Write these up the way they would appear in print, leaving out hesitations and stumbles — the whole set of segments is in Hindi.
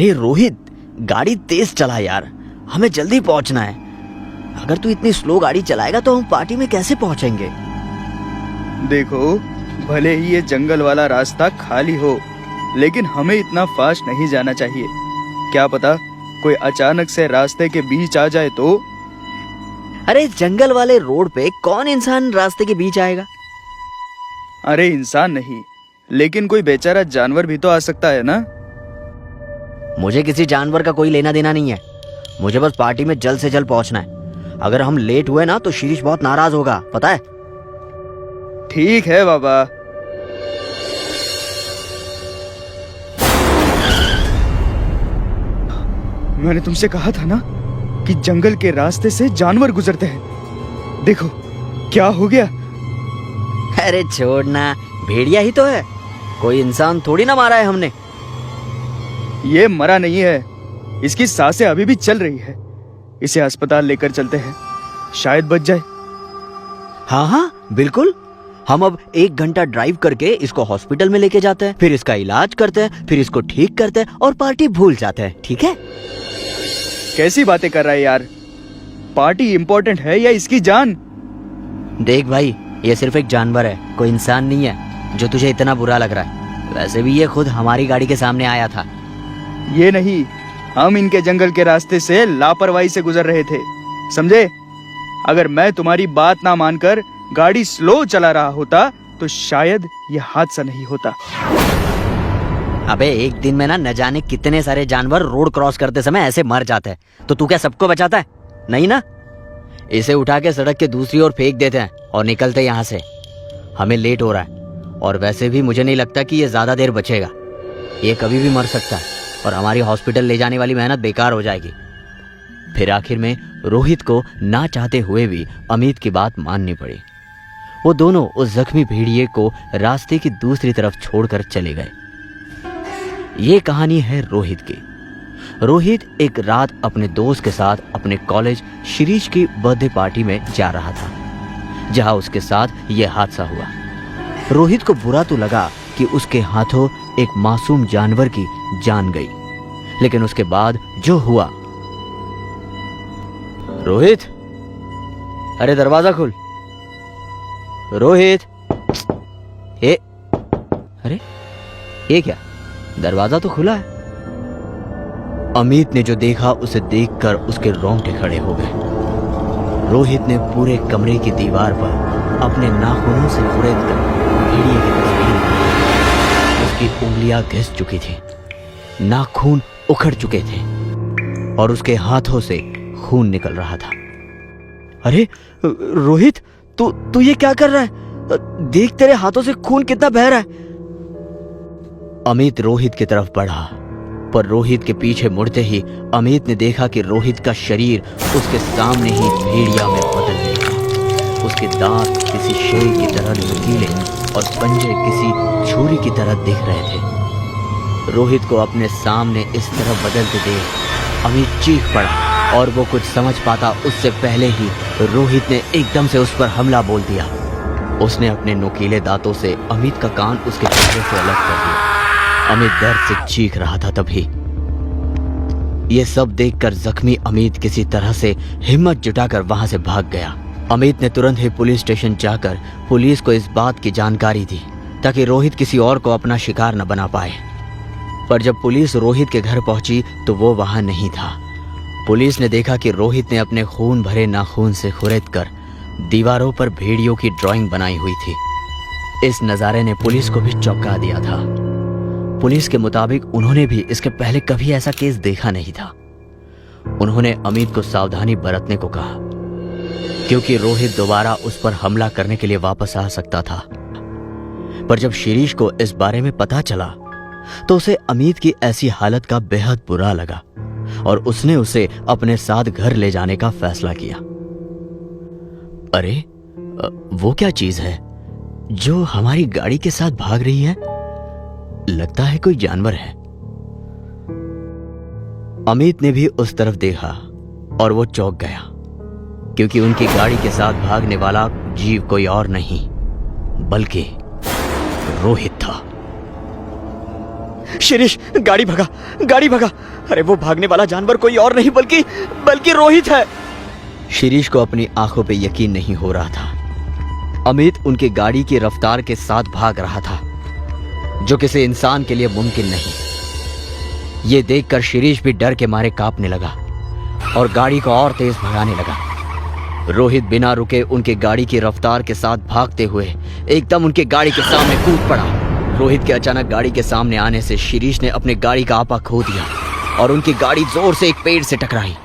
अरे रोहित, गाड़ी तेज चला यार, हमें जल्दी पहुंचना है। अगर तू इतनी स्लो गाड़ी चलाएगा तो हम पार्टी में कैसे पहुंचेंगे? देखो, भले ही ये जंगल वाला रास्ता खाली हो, लेकिन हमें इतना फास्ट नहीं जाना चाहिए। क्या पता कोई अचानक से रास्ते के बीच आ जाए तो। अरे जंगल वाले रोड पे कौन इंसान रास्ते के बीच आएगा? अरे इंसान नहीं, लेकिन कोई बेचारा जानवर भी तो आ सकता है ना। मुझे किसी जानवर का कोई लेना देना नहीं है, मुझे बस पार्टी में जल्द से जल्द पहुंचना है। अगर हम लेट हुए ना तो शिरीष बहुत नाराज होगा, पता है? ठीक है बाबा। मैंने तुमसे कहा था ना कि जंगल के रास्ते से जानवर गुजरते हैं। देखो क्या हो गया। अरे छोड़ना, भेड़िया ही तो है, कोई इंसान थोड़ी ना मारा है हमने। ये मरा नहीं है, इसकी सांसें अभी भी चल रही है। इसे अस्पताल लेकर चलते हैं, शायद बच जाए। हाँ हाँ बिल्कुल, हम अब 1 घंटा ड्राइव करके इसको हॉस्पिटल में लेके जाते हैं, फिर इसका इलाज करते हैं, फिर इसको ठीक करते हैं और पार्टी भूल जाते हैं, ठीक है? कैसी बातें कर रहा है यार, पार्टी इम्पोर्टेंट है या इसकी जान? देख भाई, ये सिर्फ एक जानवर है, कोई इंसान नहीं है जो तुझे इतना बुरा लग रहा है। वैसे भी ये खुद हमारी गाड़ी के सामने आया था। ये नहीं, हम इनके जंगल के रास्ते से लापरवाही से गुजर रहे थे, समझे? अगर मैं तुम्हारी बात ना मानकर गाड़ी स्लो चला रहा होता तो शायद ये हादसा नहीं होता। अबे एक दिन में ना न जाने कितने सारे जानवर रोड क्रॉस करते समय ऐसे मर जाते हैं, तो तू क्या सबको बचाता है? नहीं ना। इसे उठा के सड़क के दूसरी ओर फेंक देते हैं और निकलते यहाँ से। हमें लेट हो रहा है और वैसे भी मुझे नहीं लगता कि ये ज्यादा देर बचेगा। ये कभी भी मर सकता है और हमारी हॉस्पिटल ले जाने वाली मेहनत बेकार हो जाएगी। फिर आखिर में रोहित को ना चाहते हुए भी अमित की बात माननी पड़ी। वो दोनों उस जख्मी भेड़िए को रास्ते की दूसरी तरफ छोड़कर चले गए। ये कहानी है रोहित की। रोहित एक रात अपने दोस्त के साथ अपने कॉलेज शिरीष की बर्थडे पार्टी में जा रहा था, जहां उसके साथ यह हादसा हुआ। रोहित को बुरा तो लगा कि उसके हाथों एक मासूम जानवर की जान गई, लेकिन उसके बाद जो हुआ। रोहित, अरे दरवाजा खोल। रोहित, ए, अरे ये क्या, दरवाजा तो खुला है। अमित ने जो देखा उसे देखकर उसके रोंगटे खड़े हो गए। रोहित ने पूरे कमरे की दीवार पर अपने नाखूनों से खुरेदकर भेड़िए की तस्वीर बनाई। उसकी उंगलियां घिस चुकी थी, नाखून उखड़ चुके थे और उसके हाथों से खून निकल रहा था। अरे रोहित, तू ये क्या कर रहा है? देख तेरे हाथों से खून कितना बह रहा है। अमित रोहित की तरफ बढ़ा, पर रोहित के पीछे मुड़ते ही अमित ने देखा कि रोहित का शरीर उसके सामने ही भेड़िया में बदल गया। उसके दांत किसी शेर की तरह नुकीले और पंजे किसी छुरी की तरह दिख रहे थे। रोहित को अपने सामने इस तरह बदलते देख अमित चीख पड़ा और वो कुछ समझ पाता उससे पहले ही रोहित ने एकदम से उस पर हमला बोल दिया। उसने अपने नुकीले दांतों से अमित का कान उसके चेहरे से अलग कर दिया। अमित दर्द से चीख रहा था। तभी ये सब देखकर जख्मी अमित किसी तरह से हिम्मत जुटाकर वहां से भाग गया। अमित ने तुरंत ही पुलिस स्टेशन जाकर पुलिस को इस बात की जानकारी दी ताकि रोहित किसी और को अपना शिकार न बना पाए। पर जब पुलिस रोहित के घर पहुंची तो वो वहां नहीं था। पुलिस ने देखा कि रोहित ने अपने खून भरे नाखून से खुरेदकर दीवारों पर भेड़ियों की ड्राइंग बनाई हुई थी। इस नजारे ने पुलिस को भी चौंका दिया था। पुलिस के मुताबिक उन्होंने भी इसके पहले कभी ऐसा केस देखा नहीं था। उन्होंने अमित को सावधानी बरतने को कहा, क्योंकि रोहित दोबारा उस पर हमला करने के लिए वापस आ सकता था। पर जब शिरीष को इस बारे में पता चला तो उसे अमित की ऐसी हालत का बेहद बुरा लगा और उसने उसे अपने साथ घर ले जाने का फैसला किया। अरे वो क्या चीज है जो हमारी गाड़ी के साथ भाग रही है? लगता है कोई जानवर है। अमित ने भी उस तरफ देखा और वो चौंक गया, क्योंकि उनकी गाड़ी के साथ भागने वाला जीव कोई और नहीं बल्कि रोहित था। शिरीष, गाड़ी भगा, गाड़ी भगा। अरे वो भागने वाला जानवर कोई और नहीं बल्कि बल्कि रोहित है। शिरीष को अपनी आंखों पे यकीन नहीं हो रहा था। अमित उनकी गाड़ी की रफ्तार के साथ भाग रहा था, जो किसी इंसान के लिए मुमकिन नहीं। ये देखकर शिरीष भी डर के मारे कांपने लगा और गाड़ी को और तेज भगाने लगा। रोहित बिना रुके उनके गाड़ी की रफ्तार के साथ भागते हुए एकदम उनके गाड़ी के सामने कूद पड़ा। रोहित के अचानक गाड़ी के सामने आने से शिरीष ने अपने गाड़ी का आपा खो दिया और उनकी गाड़ी जोर से एक पेड़ से टकराई।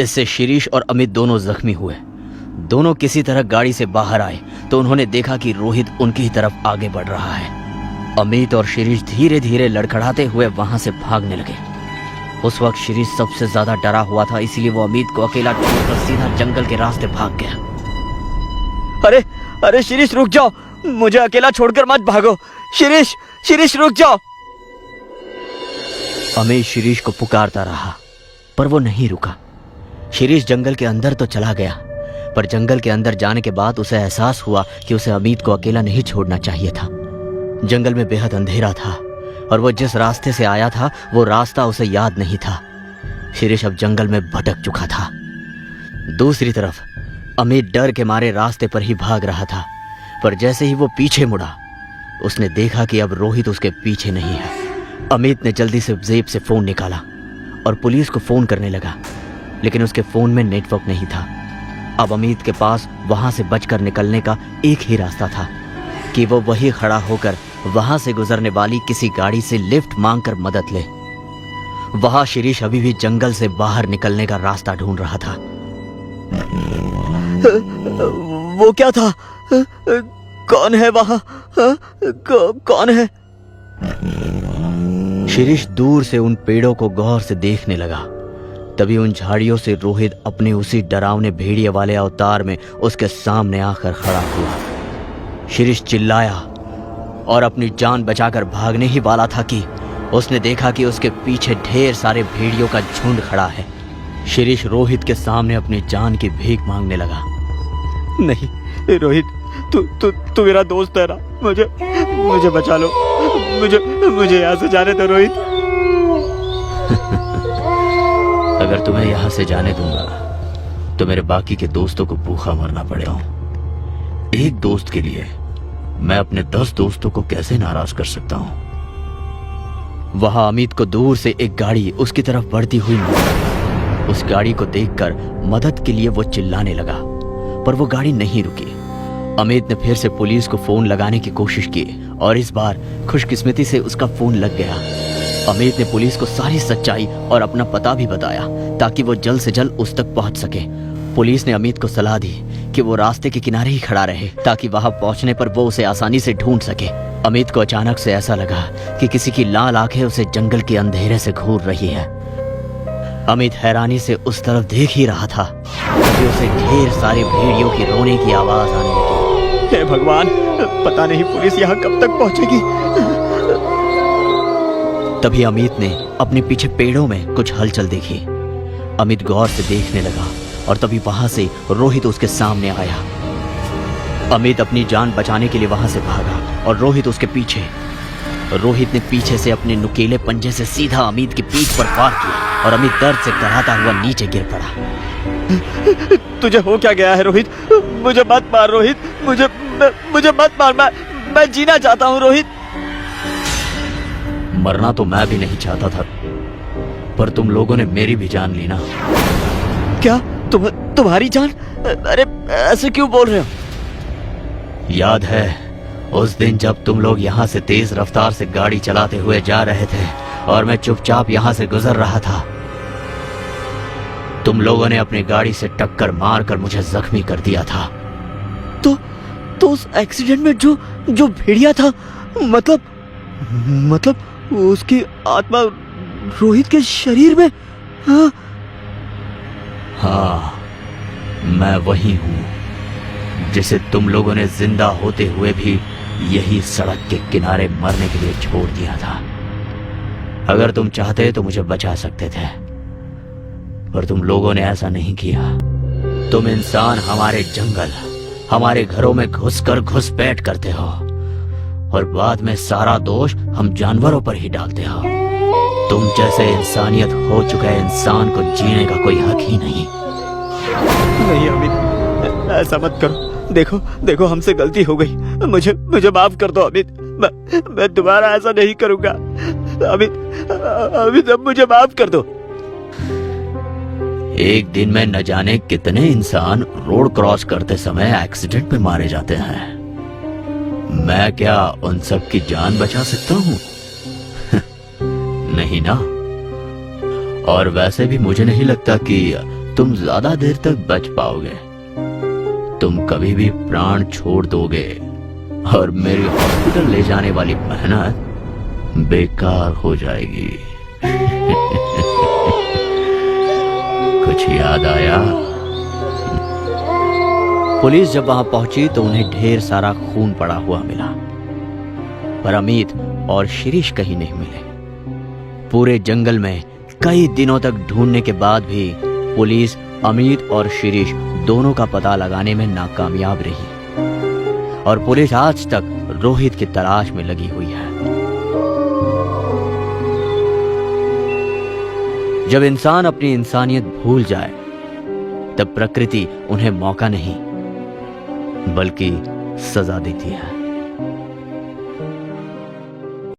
इससे शिरीष और अमित दोनों जख्मी हुए। दोनों किसी तरह गाड़ी से बाहर आए तो उन्होंने देखा कि रोहित उनकी ही तरफ आगे बढ़ रहा है। अमित और शिरीष धीरे धीरे लड़खड़ाते हुए वहां से भागने लगे। उस वक्त शिरीष सबसे ज्यादा डरा हुआ था, इसीलिए वो अमित को अकेला छोड़कर सीधा जंगल के रास्ते भाग गया। अरे अरे शिरीष रुक जाओ, मुझे अकेला छोड़कर मत भागो। शिरीष, शिरीष रुक जाओ। अमित शिरीष को पुकारता रहा पर वो नहीं रुका। शिरीष जंगल के अंदर तो चला गया, पर जंगल के अंदर जाने के बाद उसे एहसास हुआ कि उसे अमित को अकेला नहीं छोड़ना चाहिए था। जंगल में बेहद अंधेरा था और वो जिस रास्ते से आया था वो रास्ता उसे याद नहीं था। शिरीष अब जंगल में भटक चुका था। दूसरी तरफ अमित डर के मारे रास्ते पर ही भाग रहा था, पर जैसे ही वो पीछे मुड़ा उसने देखा कि अब रोहित उसके पीछे नहीं है। अमित ने जल्दी से जेब से फोन निकाला और पुलिस को फोन करने लगा, लेकिन उसके फोन में नेटवर्क नहीं था। अब अमित के पास वहां से बचकर निकलने का एक ही रास्ता था कि वो वही खड़ा होकर वहां से गुजरने वाली किसी गाड़ी से लिफ्ट मांगकर मदद ले। वहां शिरीष अभी भी जंगल से बाहर निकलने का रास्ता ढूंढ रहा था। वो क्या था? कौन है वहां? कौन है? शिरीष दूर से उन पेड़ों को गौर से देखने लगा। तभी उन झाड़ियों से रोहित अपने उसी डरावने भेड़िए वाले अवतार में उसके सामने आकर खड़ा हुआ। शिरीष चिल्लाया और अपनी जान बचाकर भागने ही वाला था कि उसने देखा कि उसके पीछे ढेर सारे भेड़ियों का झुंड खड़ा है। शिरीष रोहित के सामने अपनी जान की भीख मांगने लगा। नहीं रोहित, तू मेरा दोस्त है ना, मुझे बचा लो, मुझे यहाँ से जाने दो रोहित। अगर तुम्हें यहाँ से जाने दूंगा तो मेरे बाकी के दोस्तों को भूखा मरना पड़ेगा। एक दोस्त के लिए मैं अपने 10 दोस्तों को कैसे नाराज कर सकता हूं। वहां अमित को दूर से एक गाड़ी उसकी तरफ बढ़ती हुई मिली। उस गाड़ी को देखकर मदद के लिए वो चिल्लाने लगा, पर वो गाड़ी नहीं रुकी। अमित ने फिर से पुलिस को फोन लगाने की कोशिश की और इस बार खुशकिस्मती से उसका फोन लग गया। अमित ने पुलिस को सारी सच्चाई और अपना पता भी बताया ताकि वो जल्द से जल्द उस तक पहुंच सके। पुलिस ने अमित को सलाह दी कि वो रास्ते के किनारे ही खड़ा रहे ताकि वहां पहुंचने पर वो उसे आसानी से ढूंढ सके। अमित को अचानक से ऐसा लगा कि किसी की लाल आंखें उसे जंगल के अंधेरे से घूर रही है। अमित हैरानी से उस तरफ देख ही रहा था कि उसे ढेर सारे भेड़ियों की रोने की आवाज आने लगी। हे भगवान, पता नहीं पुलिस यहाँ कब तक पहुंचेगी। तभी अमित ने अपने पीछे पेड़ों में कुछ हलचल देखी। अमित गौर से देखने लगा और तभी वहां से रोहित उसके सामने आया। अमित अपनी जान बचाने के लिए वहां से भागा और रोहित उसके पीछे। रोहित ने पीछे से अपने नुकीले पंजे से सीधा अमित की पीठ पर वार किया और अमित दर्द से कराहता हुआ नीचे गिर पड़ा। तुझे हो क्या गया है रोहित? मुझे मत मार रोहित, मुझे मत मार। मैं जीना चाहता हूँ रोहित। मरना तो मैं भी नहीं चाहता था, पर तुम लोगों ने मेरी भी जान ली ना। क्या? तुम्हारी जान? अरे ऐसे क्यों बोल रहे हो? याद है उस दिन जब तुम लोग यहाँ से तेज रफ्तार से गाड़ी चलाते हुए जा रहे थे और मैं चुपचाप यहाँ से गुजर रहा था? तुम लोगों ने अपनी गाड़ी से टक्कर मारकर मुझे जख्मी कर दिया था। तो उस एक्सीडेंट में जो भेड़िया था, मतलब उसकी आत्मा रोहित के शरीर में? हाँ, मैं वही हूँ जिसे तुम लोगों ने जिंदा होते हुए भी यही सड़क के किनारे मरने के लिए छोड़ दिया था। अगर तुम चाहते तो मुझे बचा सकते थे, पर तुम लोगों ने ऐसा नहीं किया। तुम इंसान हमारे जंगल, हमारे घरों में घुसकर घुसपैठ करते हो और बाद में सारा दोष हम जानवरों पर ही डालते हो। तुम जैसे इंसानियत हो चुके इंसान को जीने का कोई हक ही नहीं। नहीं अमित, ऐसा मत करो। देखो देखो, हमसे गलती हो गई, मुझे मुझे माफ कर दो अमित। मैं दोबारा ऐसा नहीं करूंगा। अमित अब मुझे माफ कर दो। एक दिन में न जाने कितने इंसान रोड क्रॉस करते समय एक्सीडेंट में मारे जाते हैं। मैं क्या उन सब की जान बचा सकता हूँ? नहीं ना। और वैसे भी मुझे नहीं लगता कि तुम ज्यादा देर तक बच पाओगे। तुम कभी भी प्राण छोड़ दोगे और मेरी हॉस्पिटल ले जाने वाली मेहनत बेकार हो जाएगी। कुछ याद आया? पुलिस जब वहां पहुंची तो उन्हें ढेर सारा खून पड़ा हुआ मिला, पर अमित और शिरीष कहीं नहीं मिले। पूरे जंगल में कई दिनों तक ढूंढने के बाद भी पुलिस अमित और शिरीष दोनों का पता लगाने में नाकामयाब रही और पुलिस आज तक रोहित की तलाश में लगी हुई है। जब इंसान अपनी इंसानियत भूल जाए तब प्रकृति उन्हें मौका नहीं बल्कि सजा देती है।